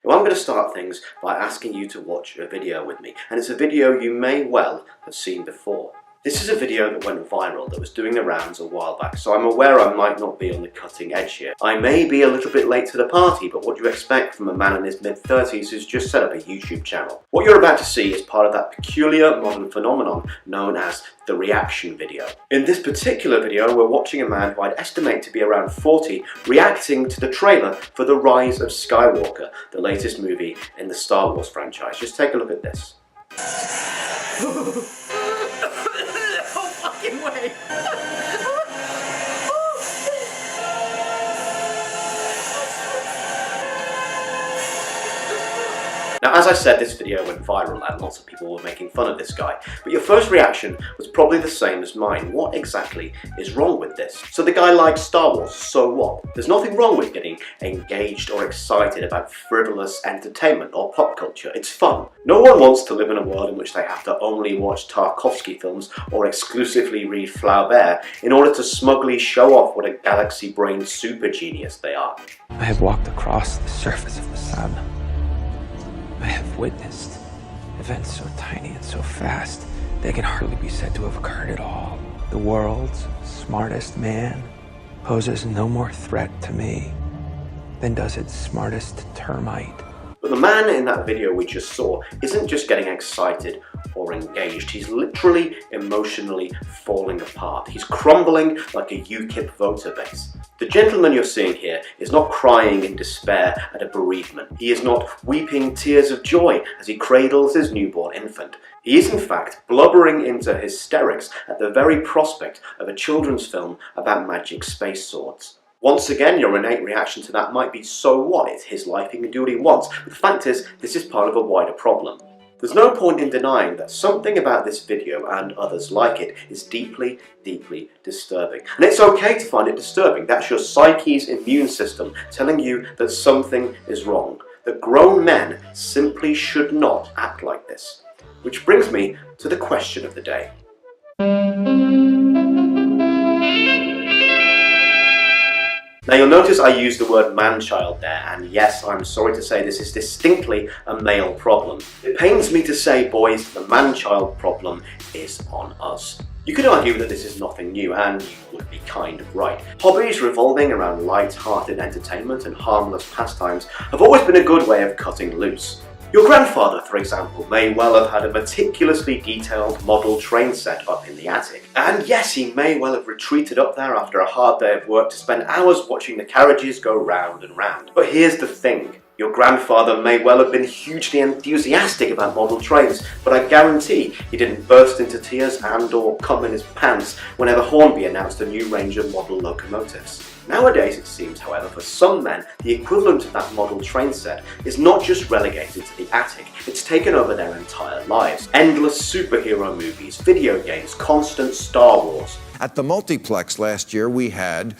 Now I'm going to start things by asking you to watch a video with me, and it's a video you may well have seen before. This is a video that went viral, that was doing the rounds a while back, so I'm aware I might not be on the cutting edge here. I may be a little bit late to the party, but what do you expect from a man in his mid-30s who's just set up a YouTube channel? What you're about to see is part of that peculiar modern phenomenon known as the reaction video. In this particular video, we're watching a man who I'd estimate to be around 40 reacting to the trailer for The Rise of Skywalker, the latest movie in the Star Wars franchise. Just take a look at this. No fucking way! Now, as I said, this video went viral and lots of people were making fun of this guy, but your first reaction was probably the same as mine. What exactly is wrong with this? So the guy likes Star Wars, so what? There's nothing wrong with getting engaged or excited about frivolous entertainment or pop culture. It's fun. No one wants to live in a world in which they have to only watch Tarkovsky films or exclusively read Flaubert in order to smugly show off what a galaxy-brained super genius they are. I have walked across the surface of the sun. I have witnessed events so tiny and so fast, they can hardly be said to have occurred at all. The world's smartest man poses no more threat to me than does its smartest termite. But the man in that video we just saw isn't just getting excited or engaged, he's literally emotionally falling apart. He's crumbling like a UKIP voter base. The gentleman you're seeing here is not crying in despair at a bereavement. He is not weeping tears of joy as he cradles his newborn infant. He is in fact blubbering into hysterics at the very prospect of a children's film about magic space swords. Once again, your innate reaction to that might be, so what? It's his life, he can do what he wants. But the fact is, this is part of a wider problem. There's no point in denying that something about this video and others like it is deeply, deeply disturbing. And it's okay to find it disturbing. That's your psyche's immune system telling you that something is wrong. That grown men simply should not act like this. Which brings me to the question of the day. Now you'll notice I used the word man-child there, and yes, I'm sorry to say this is distinctly a male problem. It pains me to say, boys, the man-child problem is on us. You could argue that this is nothing new, and you would be kind of right. Hobbies revolving around light-hearted entertainment and harmless pastimes have always been a good way of cutting loose. Your grandfather, for example, may well have had a meticulously detailed model train set up in the attic. And yes, he may well have retreated up there after a hard day of work to spend hours watching the carriages go round and round. But here's the thing. Your grandfather may well have been hugely enthusiastic about model trains, but I guarantee he didn't burst into tears and or cum in his pants whenever Hornby announced a new range of model locomotives. Nowadays, it seems, however, for some men, the equivalent of that model train set is not just relegated to the attic, it's taken over their entire lives. Endless superhero movies, video games, constant Star Wars. At the multiplex last year, we had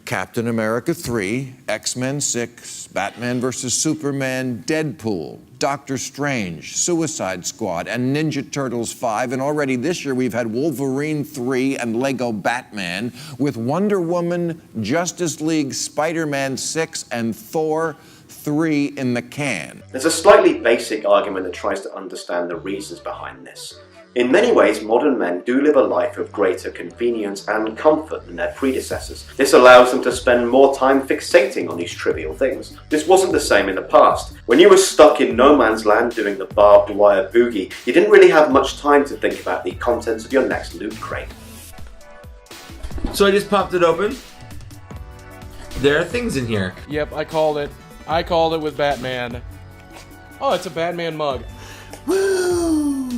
Captain America 3, X-Men 6, Batman vs. Superman, Deadpool, Doctor Strange, Suicide Squad, and Ninja Turtles 5. And already this year we've had Wolverine 3 and Lego Batman, with Wonder Woman, Justice League, Spider-Man 6, and Thor 3 in the can. There's a slightly basic argument that tries to understand the reasons behind this. In many ways, modern men do live a life of greater convenience and comfort than their predecessors. This allows them to spend more time fixating on these trivial things. This wasn't the same in the past. When you were stuck in no man's land doing the barbed wire boogie, you didn't really have much time to think about the contents of your next loot crate. So I just popped it open. There are things in here. Yep, I called it. I called it with Batman. Oh, it's a Batman mug. Woo!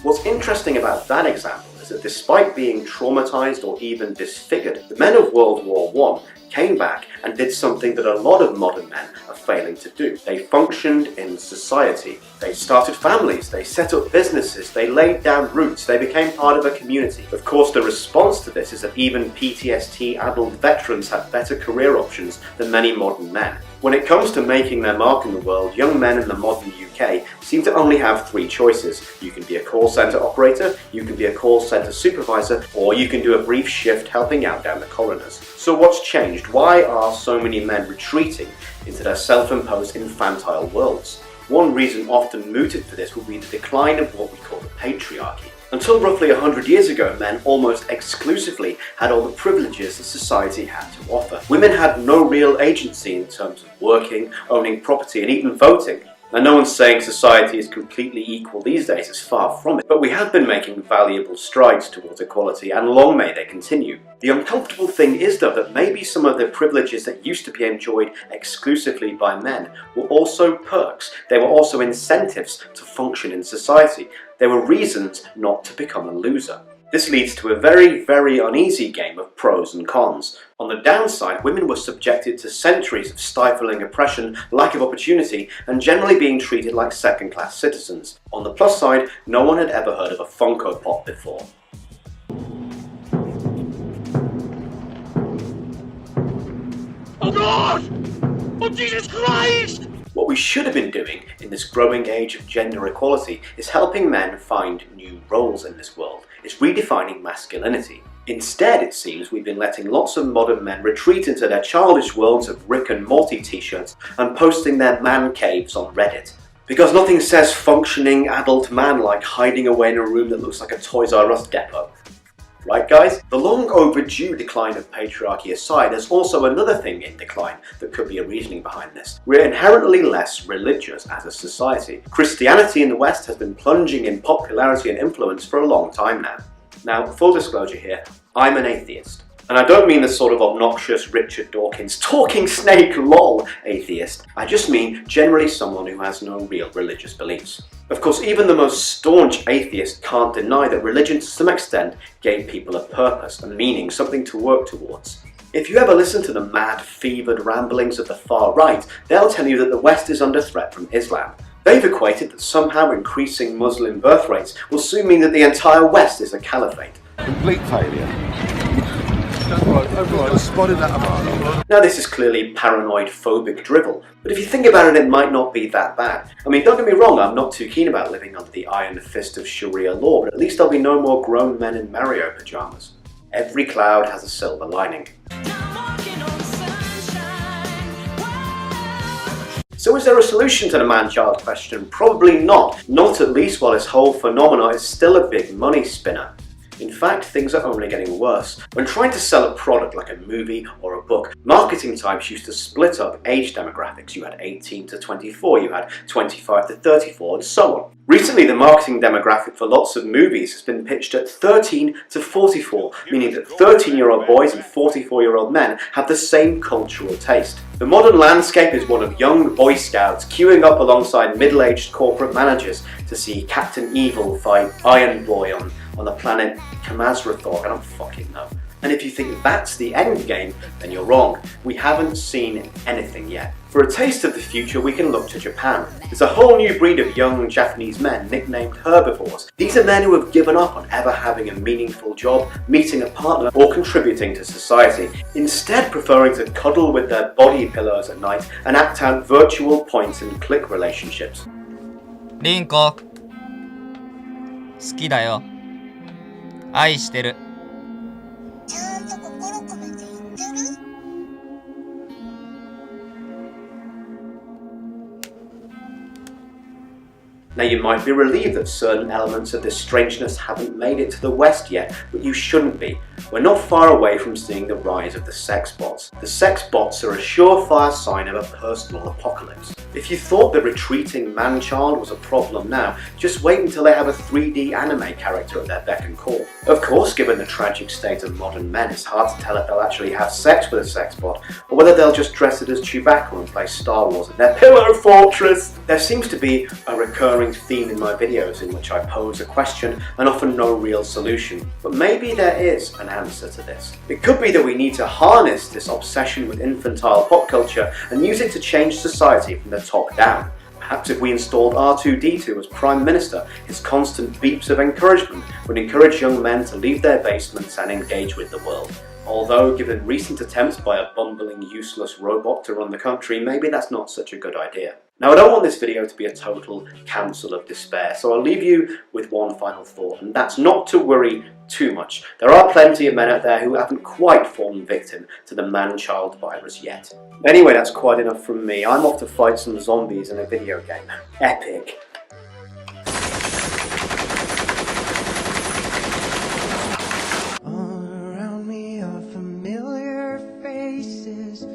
What's interesting about that example is that despite being traumatized or even disfigured, the men of World War I came back and did something that a lot of modern men are failing to do. They functioned in society. They started families, they set up businesses, they laid down roots, they became part of a community. Of course, the response to this is that even PTSD-addled veterans have better career options than many modern men. When it comes to making their mark in the world, young men in the modern UK seem to only have three choices. You can be a call centre operator, you can be a call centre supervisor, or you can do a brief shift helping out down the coroners. So what's changed? changed? Why are so many men retreating into their self-imposed infantile worlds? One reason often mooted for this would be the decline of what we call the patriarchy. Until roughly 100 years ago, men almost exclusively had all the privileges that society had to offer. Women had no real agency in terms of working, owning property, and even voting. Now, no one's saying society is completely equal these days, it's far from it, but we have been making valuable strides towards equality, and long may they continue. The uncomfortable thing is, though, that maybe some of the privileges that used to be enjoyed exclusively by men were also perks. They were also incentives to function in society. They were reasons not to become a loser. This leads to a very, very uneasy game of pros and cons. On the downside, women were subjected to centuries of stifling oppression, lack of opportunity, and generally being treated like second-class citizens. On the plus side, no one had ever heard of a Funko Pop before. Oh God! Oh Jesus Christ! What we should have been doing in this growing age of gender equality is helping men find new roles in this world. It's redefining masculinity. Instead, it seems we've been letting lots of modern men retreat into their childish worlds of Rick and Morty t-shirts and posting their man caves on Reddit. Because nothing says functioning adult man like hiding away in a room that looks like a Toys R Us depot. Right, guys? The long overdue decline of patriarchy aside, there's also another thing in decline that could be a reasoning behind this. We're inherently less religious as a society. Christianity in the West has been plunging in popularity and influence for a long time now. Now, full disclosure here, I'm an atheist. And I don't mean the sort of obnoxious Richard Dawkins talking snake lol atheist. I just mean generally someone who has no real religious beliefs. Of course, even the most staunch atheist can't deny that religion to some extent gave people a purpose, a meaning, something to work towards. If you ever listen to the mad, fevered ramblings of the far right, they'll tell you that the West is under threat from Islam. They've equated that somehow increasing Muslim birth rates will soon mean that the entire West is a caliphate. Complete failure. I've spotted that a mile off. Now, this is clearly paranoid phobic drivel, but if you think about it, it might not be that bad. I mean, don't get me wrong, I'm not too keen about living under the iron fist of Sharia law, but at least there'll be no more grown men in Mario pajamas. Every cloud has a silver lining. So is there a solution to the man-child question? Probably not. Not at least while this whole phenomenon is still a big money spinner. In fact, things are only getting worse. When trying to sell a product like a movie or a book, marketing types used to split up age demographics. You had 18 to 24, you had 25 to 34, and so on. Recently, the marketing demographic for lots of movies has been pitched at 13 to 44, meaning that 13-year-old boys and 44-year-old men have the same cultural taste. The modern landscape is one of young Boy Scouts queuing up alongside middle-aged corporate managers to see Captain Evil fight Iron Boy on the planet Kamazrathor. I don't fucking know. And if you think that's the end game, then you're wrong. We haven't seen anything yet. For a taste of the future, we can look to Japan. There's a whole new breed of young Japanese men nicknamed herbivores. These are men who have given up on ever having a meaningful job, meeting a partner, or contributing to society, instead preferring to cuddle with their body pillows at night and act out virtual point-and-click relationships. リンコ好きだよ愛してる Now, you might be relieved that certain elements of this strangeness haven't made it to the West yet, but you shouldn't be. We're not far away from seeing the rise of the sex bots. The sex bots are a surefire sign of a personal apocalypse. If you thought the retreating man-child was a problem now, just wait until they have a 3D anime character at their beck and call. Of course, given the tragic state of modern men, it's hard to tell if they'll actually have sex with a sex bot, or whether they'll just dress it as Chewbacca and play Star Wars in their pillow fortress. There seems to be a recurring theme in my videos in which I pose a question and offer no real solution, but maybe there is an answer to this. It could be that we need to harness this obsession with infantile pop culture and use it to change society from the top down. Perhaps if we installed R2-D2 as Prime Minister, his constant beeps of encouragement would encourage young men to leave their basements and engage with the world. Although, given recent attempts by a bumbling, useless robot to run the country, maybe that's not such a good idea. Now, I don't want this video to be a total counsel of despair, so I'll leave you with one final thought, and that's not to worry too much. There are plenty of men out there who haven't quite fallen victim to the man-child virus yet. Anyway, that's quite enough from me. I'm off to fight some zombies in a video game. Epic. All around me are familiar faces,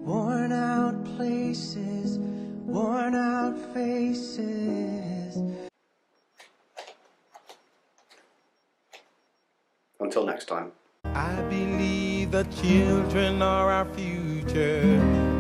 worn out places, worn out faces. Until next time. I believe the children are our future.